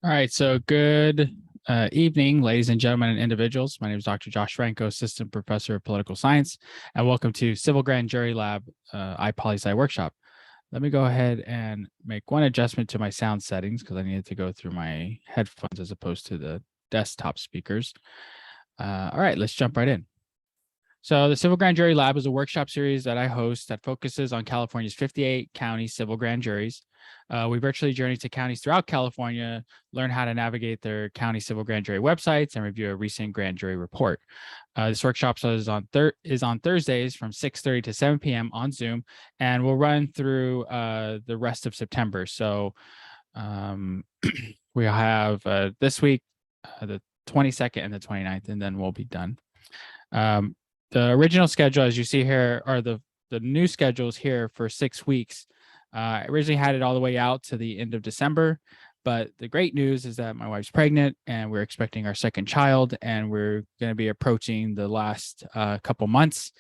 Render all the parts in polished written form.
All right, so good evening, ladies and gentlemen and individuals. My name is Dr. Josh Franco, Assistant Professor of Political Science, and welcome to Civil Grand Jury Lab iPoli-Sci workshop. Let me go ahead and make one adjustment to my sound settings because I needed to go through my headphones as opposed to the desktop speakers. All right, let's jump right in. So the Civil Grand Jury Lab is a workshop series that I host that focuses on California's 58 county civil grand juries. We virtually journey to counties throughout California, learn how to navigate their county civil grand jury websites, and review a recent grand jury report. This workshop is on Thursdays from 6:30 to 7 p.m. on Zoom, and we'll run through the rest of September. So we have this week, the 22nd and the 29th, and then we'll be done. The original schedule, as you see here, are the new schedules here for 6 weeks. I originally had it all the way out to the end of December, but the great news is that my wife's pregnant and we're expecting our second child, and we're going to be approaching the last couple months.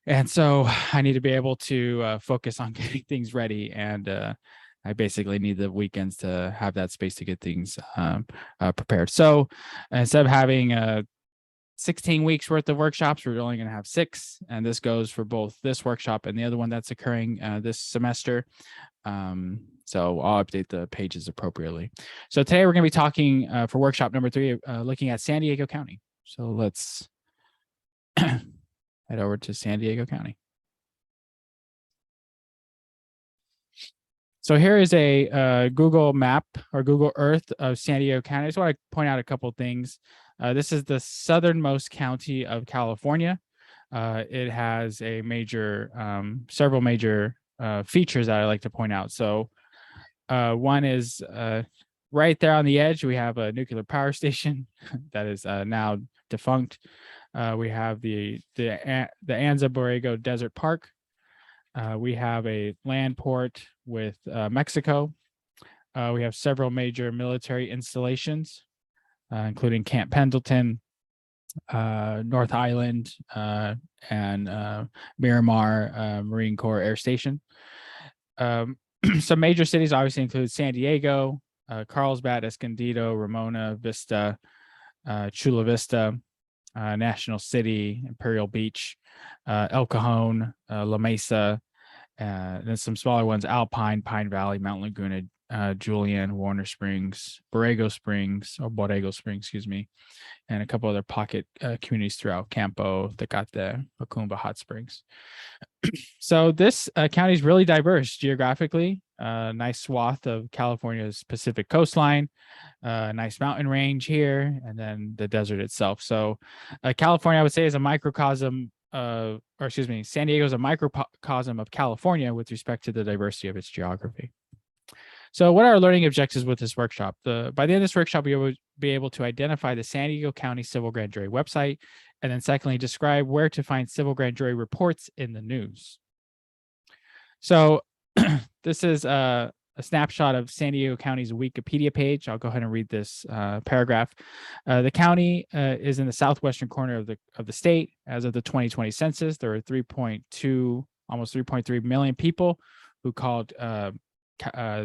And so I need to be able to focus on getting things ready, and I basically need the weekends to have that space to get things prepared. So instead of having 16 weeks worth of workshops, we're only going to have 6, and this goes for both this workshop and the other one that's occurring this semester. So I'll update the pages appropriately. So today we're going to be talking for workshop number 3, looking at San Diego County. So let's head over to San Diego County. So here is a Google map or Google Earth of San Diego County. I just want to point out a couple of things. This is the southernmost county of California. It has a several major features that I like to point out. So one is right there on the edge, we have a nuclear power station that is now defunct. We have the Anza Borrego Desert Park. We have a land port with Mexico. We have several major military installations, including Camp Pendleton, North Island, and Miramar Marine Corps Air Station. Some major cities obviously include San Diego, Carlsbad, Escondido, Ramona, Vista, Chula Vista, National City, Imperial Beach, El Cajon, La Mesa, then some smaller ones: Alpine, Pine Valley, Mount Laguna, Julian, Warner Springs, Borrego Springs, excuse me, and a couple other pocket communities throughout Campo, Tecate, Pacumba, Hot Springs. So this county is really diverse geographically. Nice swath of California's Pacific coastline, nice mountain range here, and then the desert itself. So California, I would say, is a microcosm San Diego is a microcosm of California with respect to the diversity of its geography. So what are our learning objectives with this workshop? By the end of this workshop, we will be able to identify the San Diego County Civil Grand Jury website, and then secondly, describe where to find civil grand jury reports in the news. So this is a snapshot of San Diego County's Wikipedia page. I'll go ahead and read this paragraph. The county is in the southwestern corner of the state. As of the 2020 census, there are almost 3.3 million people who called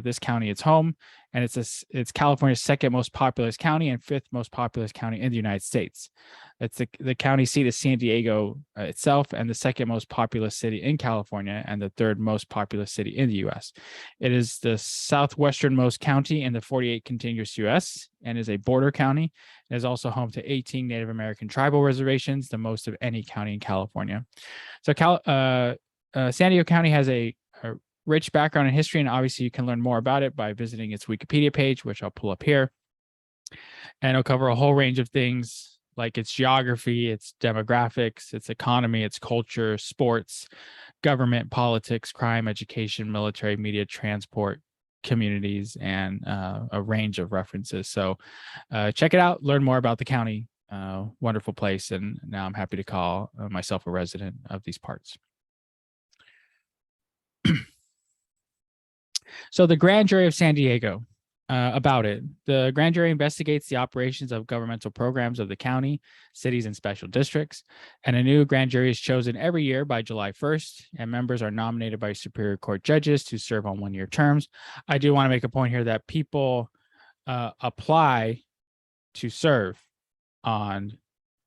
this county its home, and it's California's second most populous county and 5th most populous county in the United States. It's the county seat is San Diego itself, and the second most populous city in California, and the 3rd most populous city in the U.S. It is the southwesternmost county in the 48 contiguous U.S. and is a border county. It is also home to 18 Native American tribal reservations, the most of any county in California. So San Diego County has a rich background in history, and obviously you can learn more about it by visiting its Wikipedia page, which I'll pull up here. And it'll cover a whole range of things like its geography, its demographics, its economy, its culture, sports, government, politics, crime, education, military, media, transport, communities, and a range of references. So check it out, learn more about the county. Wonderful place, and now I'm happy to call myself a resident of these parts. So the Grand Jury of San Diego, about it. The Grand Jury investigates the operations of governmental programs of the county, cities, and special districts. And a new Grand Jury is chosen every year by July 1st, and members are nominated by Superior Court judges to serve on 1-year terms. I do want to make a point here that people apply to serve on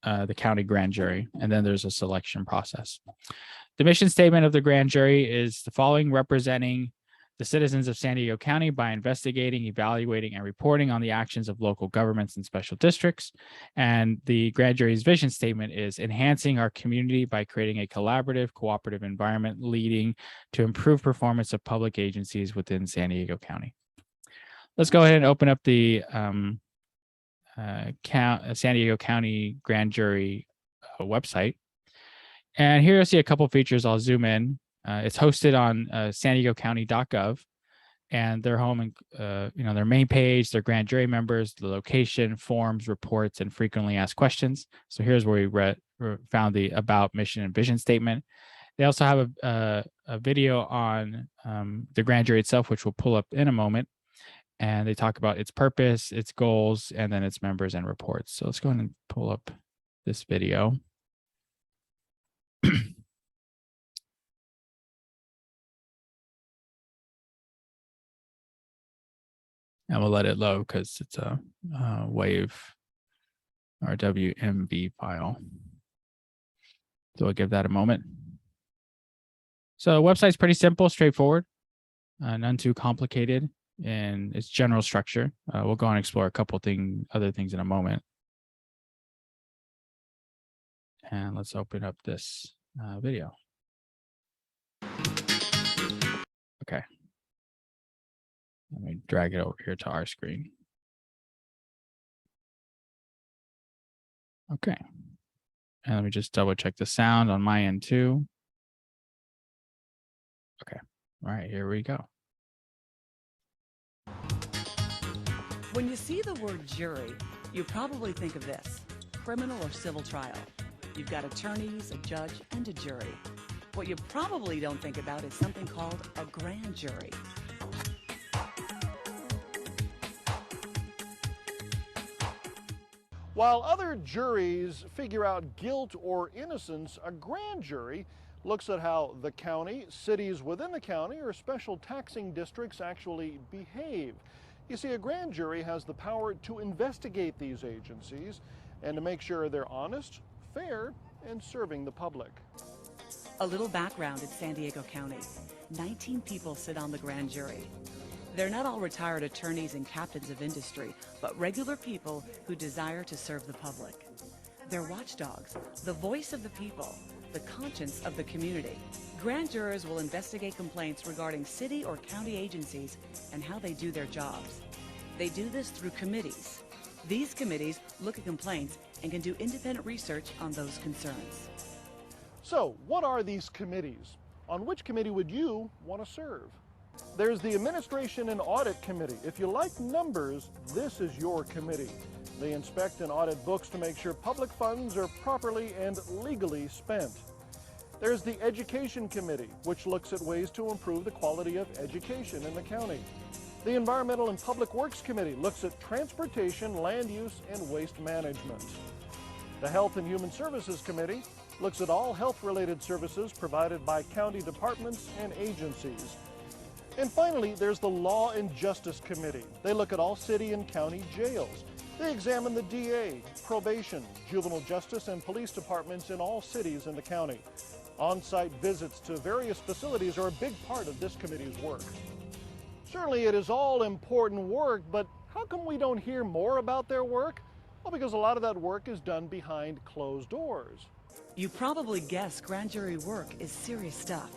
the county grand jury, and then there's a selection process. The mission statement of the grand jury is the following: representing the citizens of San Diego County by investigating, evaluating, and reporting on the actions of local governments and special districts. And the grand jury's vision statement is enhancing our community by creating a collaborative, cooperative environment leading to improved performance of public agencies within San Diego County. Let's go ahead and open up the San Diego County Grand Jury website. And here you'll see a couple features. I'll zoom in. It's hosted on SanDiegoCounty.gov, and their home and their main page, their grand jury members, the location, forms, reports, and frequently asked questions. So here's where we found the about, mission, and vision statement. They also have a video on the grand jury itself, which we'll pull up in a moment. And they talk about its purpose, its goals, and then its members and reports. So let's go ahead and pull up this video. And we'll let it load because it's a WAV or WMV file. So we'll give that a moment. So the website's pretty simple, straightforward, none too complicated in its general structure. We'll go and explore a couple other things in a moment. And let's open up this video. Okay. Let me drag it over here to our screen. Okay. And let me just double check the sound on my end too. Okay. All right, here we go. When you see the word jury, you probably think of this: criminal or civil trial. You've got attorneys, a judge, and a jury. What you probably don't think about is something called a grand jury. While other juries figure out guilt or innocence, a grand jury looks at how the county, cities within the county, or special taxing districts actually behave. You see, a grand jury has the power to investigate these agencies and to make sure they're honest, fair, and serving the public. A little background at San Diego County. 19 people sit on the grand jury. They're not all retired attorneys and captains of industry, but regular people who desire to serve the public. They're watchdogs, the voice of the people, the conscience of the community. Grand jurors will investigate complaints regarding city or county agencies and how they do their jobs. They do this through committees. These committees look at complaints and can do independent research on those concerns. So, what are these committees? On which committee would you want to serve? There's the Administration and Audit Committee. If you like numbers, this is your committee. They inspect and audit books to make sure public funds are properly and legally spent. There's the Education Committee, which looks at ways to improve the quality of education in the county. The Environmental and Public Works Committee looks at transportation, land use, and waste management. The Health and Human Services Committee looks at all health-related services provided by county departments and agencies. And finally, there's the Law and Justice Committee. They look at all city and county jails. They examine the DA, probation, juvenile justice, and police departments in all cities in the county. On-site visits to various facilities are a big part of this committee's work. Certainly it is all important work, but how come we don't hear more about their work? Well, because a lot of that work is done behind closed doors. You probably guess grand jury work is serious stuff.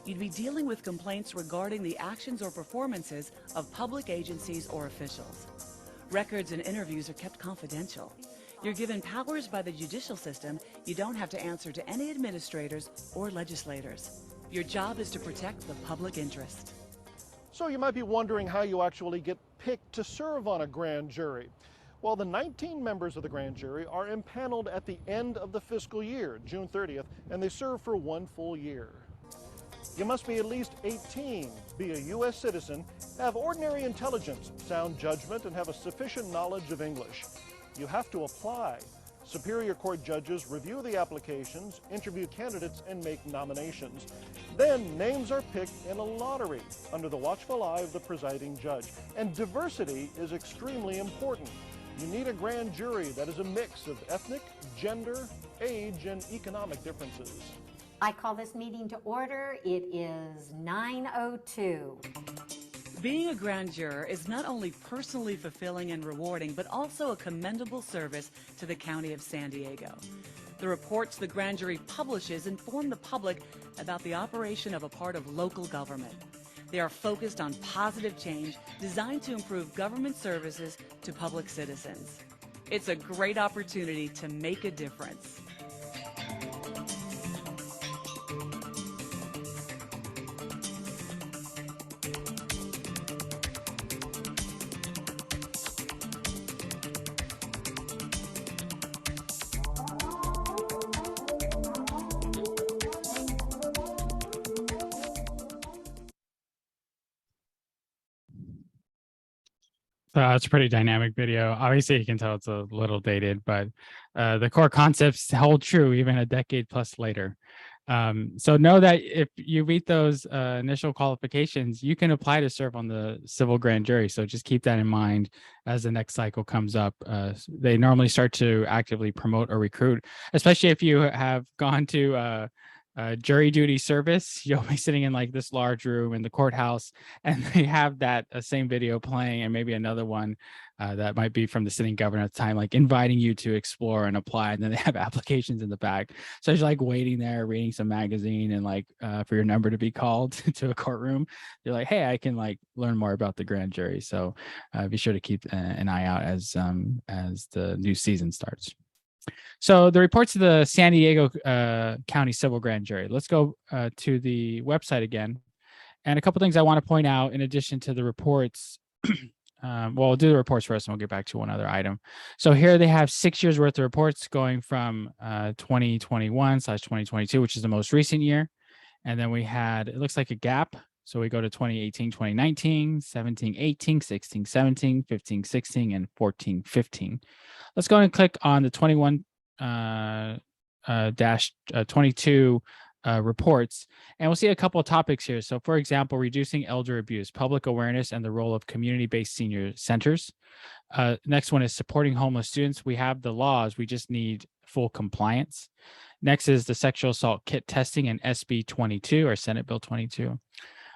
You'd be dealing with complaints regarding the actions or performances of public agencies or officials. Records and interviews are kept confidential. You're given powers by the judicial system you don't have to answer to any administrators or legislators. Your job is to protect the public interest. So you might be wondering how you actually get picked to serve on a grand jury. Well, the 19 members of the grand jury are impaneled at the end of the fiscal year, June 30th, and they serve for 1 full year. You must be at least 18, be a U.S. citizen, have ordinary intelligence, sound judgment, and have a sufficient knowledge of English. You have to apply. Superior Court judges review the applications, interview candidates, and make nominations. Then names are picked in a lottery under the watchful eye of the presiding judge. And diversity is extremely important. You need a grand jury that is a mix of ethnic, gender, age, and economic differences. I call this meeting to order. It is 9:02. Being a grand juror is not only personally fulfilling and rewarding, but also a commendable service to the County of San Diego. The reports the grand jury publishes inform the public about the operation of a part of local government. They are focused on positive change designed to improve government services to public citizens. It's a great opportunity to make a difference. It's a pretty dynamic video. Obviously, you can tell it's a little dated, but the core concepts hold true even a decade plus later. So know that if you meet those initial qualifications, you can apply to serve on the civil grand jury. So just keep that in mind as the next cycle comes up. They normally start to actively promote or recruit, especially if you have gone to jury duty service. You'll be sitting in like this large room in the courthouse, and they have that same video playing, and maybe another one that might be from the sitting governor at the time, like inviting you to explore and apply. And then they have applications in the back, so you're like waiting there, reading some magazine, and like for your number to be called to a courtroom. You're like, hey, I can like learn more about the grand jury. So be sure to keep an eye out as the new season starts. So the reports of the San Diego County Civil Grand Jury. Let's go to the website again. And a couple things I want to point out in addition to the reports. Well, we'll do the reports first and we'll get back to one other item. So here they have 6 years worth of reports going from 2021/2022, which is the most recent year. And then we had, it looks like a gap. So we go to 2018, 2019, 17, 18, 16, 17, 15, 16, and 14, 15. Let's go and click on the 21-22 reports, and we'll see a couple of topics here. So for example, reducing elder abuse, public awareness, and the role of community-based senior centers. Next one is supporting homeless students. We have the laws, we just need full compliance. Next is the sexual assault kit testing and SB 22 or Senate Bill 22.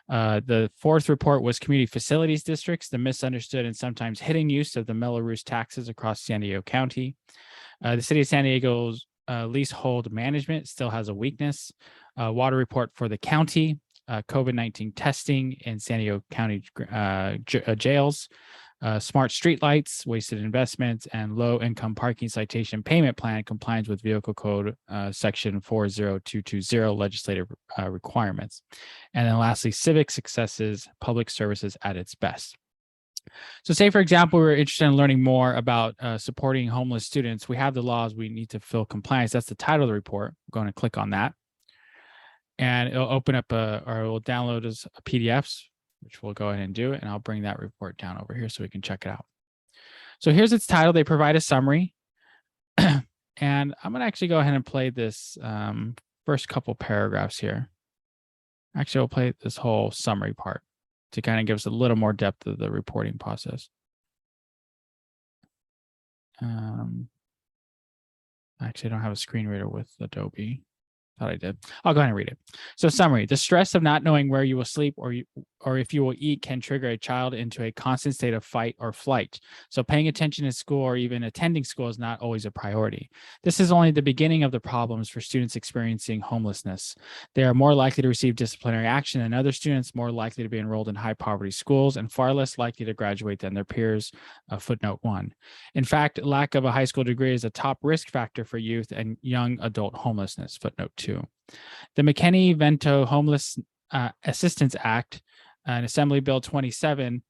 The fourth report was community facilities districts, the misunderstood and sometimes hidden use of the Mello-Roos taxes across San Diego County. The city of San Diego's leasehold management still has a weakness. Water report for the county, COVID-19 testing in San Diego County jails, smart streetlights, wasted investments, and low-income parking citation payment plan compliance with Vehicle Code Section 40220 legislative requirements. And then lastly, civic successes, public services at its best. So say, for example, we're interested in learning more about supporting homeless students. We have the laws, we need to fill compliance. That's the title of the report. I'm going to click on that. And it'll open up or it will download as PDFs, which we'll go ahead and do. And I'll bring that report down over here so we can check it out. So here's its title. They provide a summary. And I'm going to actually go ahead and play this first couple paragraphs here. Actually, I'll play this whole summary part to kind of give us a little more depth of the reporting process. Actually, I don't have a screen reader with Adobe. Thought I did. I'll go ahead and read it. So summary, the stress of not knowing where you will sleep or if you will eat can trigger a child into a constant state of fight or flight. So paying attention in school or even attending school is not always a priority. This is only the beginning of the problems for students experiencing homelessness. They are more likely to receive disciplinary action than other students, more likely to be enrolled in high poverty schools, and far less likely to graduate than their peers, footnote 1. In fact, lack of a high school degree is a top risk factor for youth and young adult homelessness, footnote 2. The McKinney-Vento Homeless Assistance Act and Assembly Bill 27,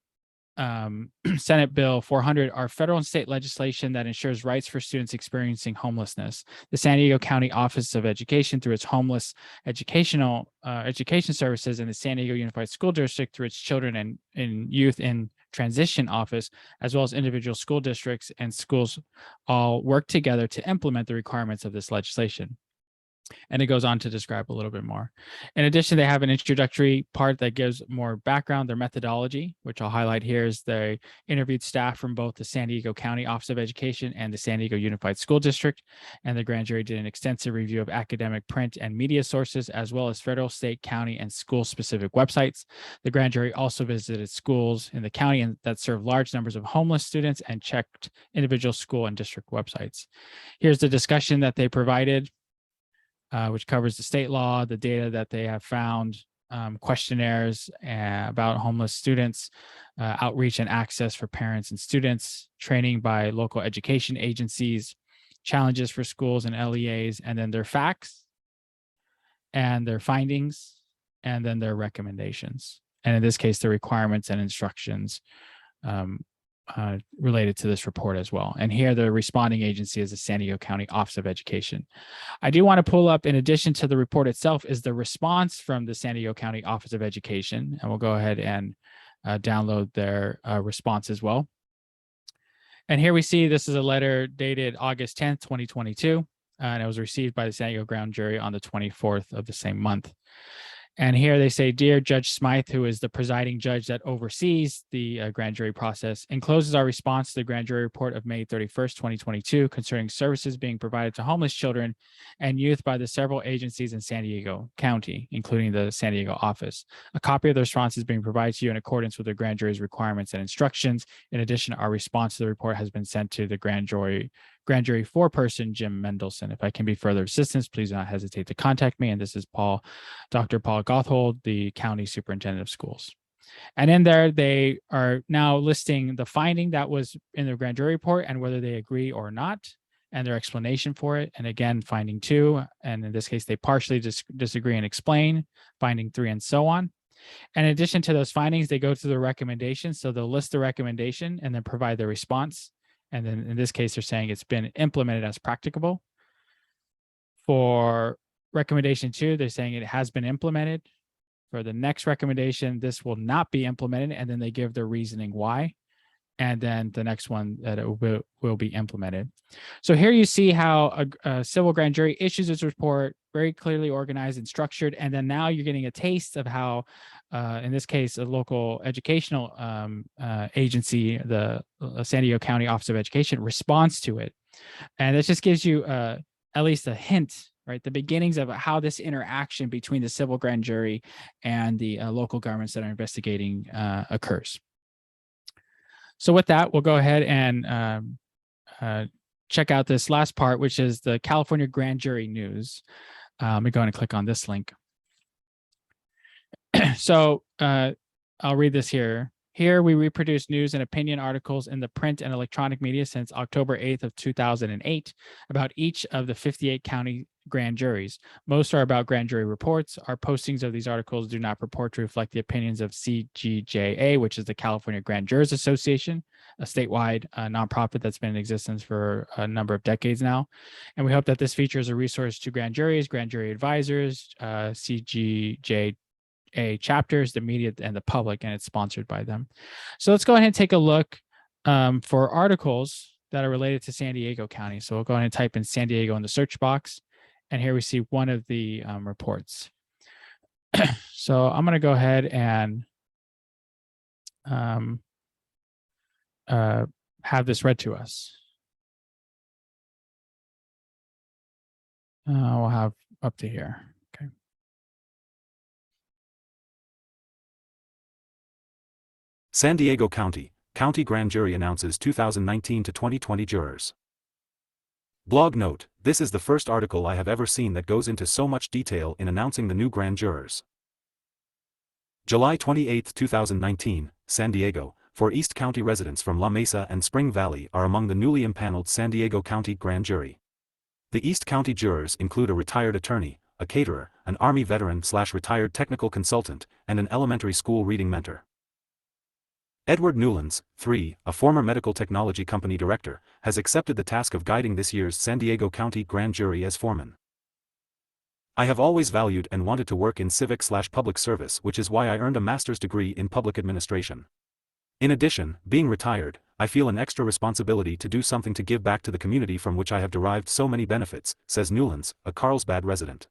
Senate Bill 400 are federal and state legislation that ensures rights for students experiencing homelessness. The San Diego County Office of Education, through its homeless education services, and the San Diego Unified School District, through its children and youth in Transition Office, as well as individual school districts and schools all work together to implement the requirements of this legislation. And it goes on to describe a little bit more. In addition, they have an introductory part that gives more background, their methodology, which I'll highlight here is they interviewed staff from both the San Diego County Office of Education and the San Diego Unified School District. And the grand jury did an extensive review of academic print and media sources, as well as federal, state, county, and school-specific websites. The grand jury also visited schools in the county that serve large numbers of homeless students and checked individual school and district websites. Here's the discussion that they provided, which covers the state law, the data that they have found, questionnaires about homeless students, outreach and access for parents and students, training by local education agencies, challenges for schools and LEAs, and then their facts and their findings, and then their recommendations. And in this case, the requirements and instructions related to this report as well. And here the responding agency is the San Diego County Office of Education. I do want to pull up, in addition to the report itself, is the response from the San Diego County Office of Education. And we'll go ahead and download their response as well. And here we see this is a letter dated August 10th, 2022, and it was received by the San Diego Grand Jury on the 24th of the same month. And here they say, "Dear Judge Smythe, who is the presiding judge that oversees the grand jury process, encloses our response to the grand jury report of May 31st, 2022, concerning services being provided to homeless children and youth by the several agencies in San Diego County, including the San Diego office. A copy of the response is being provided to you in accordance with the grand jury's requirements and instructions. In addition, our response to the report has been sent to the grand jury foreperson, Jim Mendelson. If I can be further assistance, please do not hesitate to contact me." And this is Dr. Paul Gothold, the county superintendent of schools. And in there, they are now listing the finding that was in the grand jury report and whether they agree or not, and their explanation for it. And again, finding 2, and in this case, they partially disagree and explain, finding 3, and so on. And in addition to those findings, they go to the recommendations. So they'll list the recommendation and then provide the response. And then in this case, they're saying it's been implemented as practicable. For recommendation 2, they're saying it has been implemented. For the next recommendation, this will not be implemented, and then they give their reasoning why. And then the next one, that it will be implemented. So here you see how a civil grand jury issues its report, very clearly organized and structured. And then now you're getting a taste of how, in this case, a local educational agency, the San Diego County Office of Education, responds to it. And this just gives you at least a hint, right? The beginnings of how this interaction between the civil grand jury and the local governments that are investigating occurs. So with that, we'll go ahead and check out this last part, which is the California Grand Jury News. Let me go ahead and click on this link. So I'll read this here. Here we reproduce news and opinion articles in the print and electronic media since October 8th of 2008 about each of the 58 county grand juries. Most are about grand jury reports. Our postings of these articles do not purport to reflect the opinions of CGJA, which is the California Grand Jurors Association, a statewide nonprofit that's been in existence for a number of decades now. And we hope that this feature is a resource to grand juries, grand jury advisors, CGJA chapters, the media, and the public, and it's sponsored by them. So let's go ahead and take a look for articles that are related to San Diego County. So we'll go ahead and type in San Diego in the search box. And here we see one of the reports. So I'm going to go ahead and have this read to us. We'll have up to here. Okay. San Diego County Grand Jury announces 2019 to 2020 jurors. Blog note, this is the first article I have ever seen that goes into so much detail in announcing the new grand jurors. July 28, 2019, San Diego, 4 East County residents from La Mesa and Spring Valley are among the newly impaneled San Diego County Grand Jury. The East County jurors include a retired attorney, a caterer, an Army veteran/retired technical consultant, and an elementary school reading mentor. Edward Newlands, 3, a former medical technology company director, has accepted the task of guiding this year's San Diego County Grand Jury as foreman. I have always valued and wanted to work in civic/public service, which is why I earned a master's degree in public administration. In addition, being retired, I feel an extra responsibility to do something to give back to the community from which I have derived so many benefits, says Newlands, a Carlsbad resident.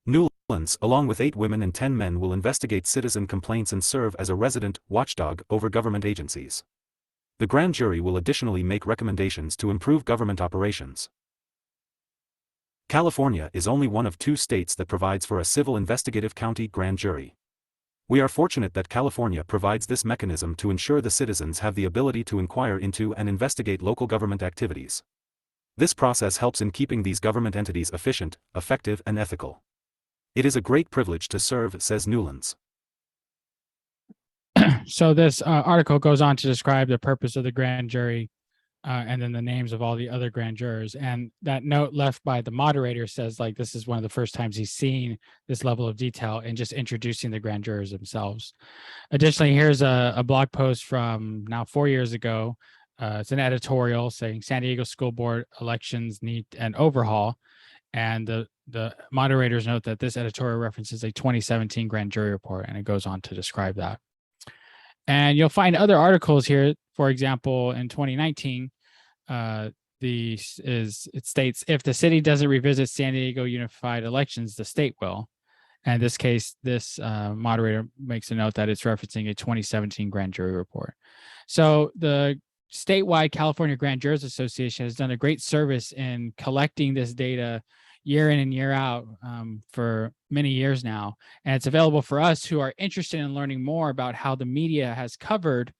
Newlands, along with 8 women and 10 men, will investigate citizen complaints and serve as a resident watchdog over government agencies. The grand jury will additionally make recommendations to improve government operations. California is only one of 2 states that provides for a civil investigative county grand jury. We are fortunate that California provides this mechanism to ensure the citizens have the ability to inquire into and investigate local government activities. This process helps in keeping these government entities efficient, effective, and ethical. It is a great privilege to serve, says Newlands. So this article goes on to describe the purpose of the grand jury, and then the names of all the other grand jurors. And that note left by the moderator says, like, this is one of the first times he's seen this level of detail in just introducing the grand jurors themselves. Additionally, here's a blog post from now 4 years ago. It's an editorial saying San Diego School Board elections need an overhaul. And the moderators note that this editorial references a 2017 grand jury report, and it goes on to describe that. And you'll find other articles here. For example, in 2019, it states, if the city doesn't revisit San Diego Unified Elections, the state will. And in this case, this moderator makes a note that it's referencing a 2017 grand jury report. So the statewide California Grand Jurors Association has done a great service in collecting this data year in and year out for many years now. And it's available for us who are interested in learning more about how the media has covered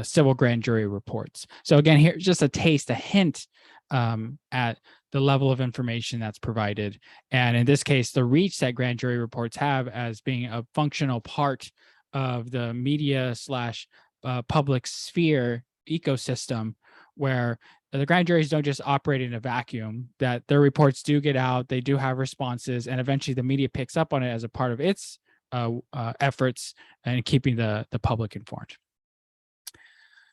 civil grand jury reports. So again, here's just a taste, a hint at the level of information that's provided. And in this case, the reach that grand jury reports have as being a functional part of the media / public sphere ecosystem, where the grand juries don't just operate in a vacuum, that their reports do get out, they do have responses, and eventually the media picks up on it as a part of its efforts in keeping the public informed.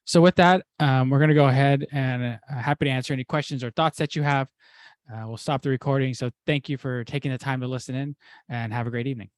So with that, we're going to go ahead and happy to answer any questions or thoughts that you have. We'll stop the recording. So thank you for taking the time to listen in, and have a great evening.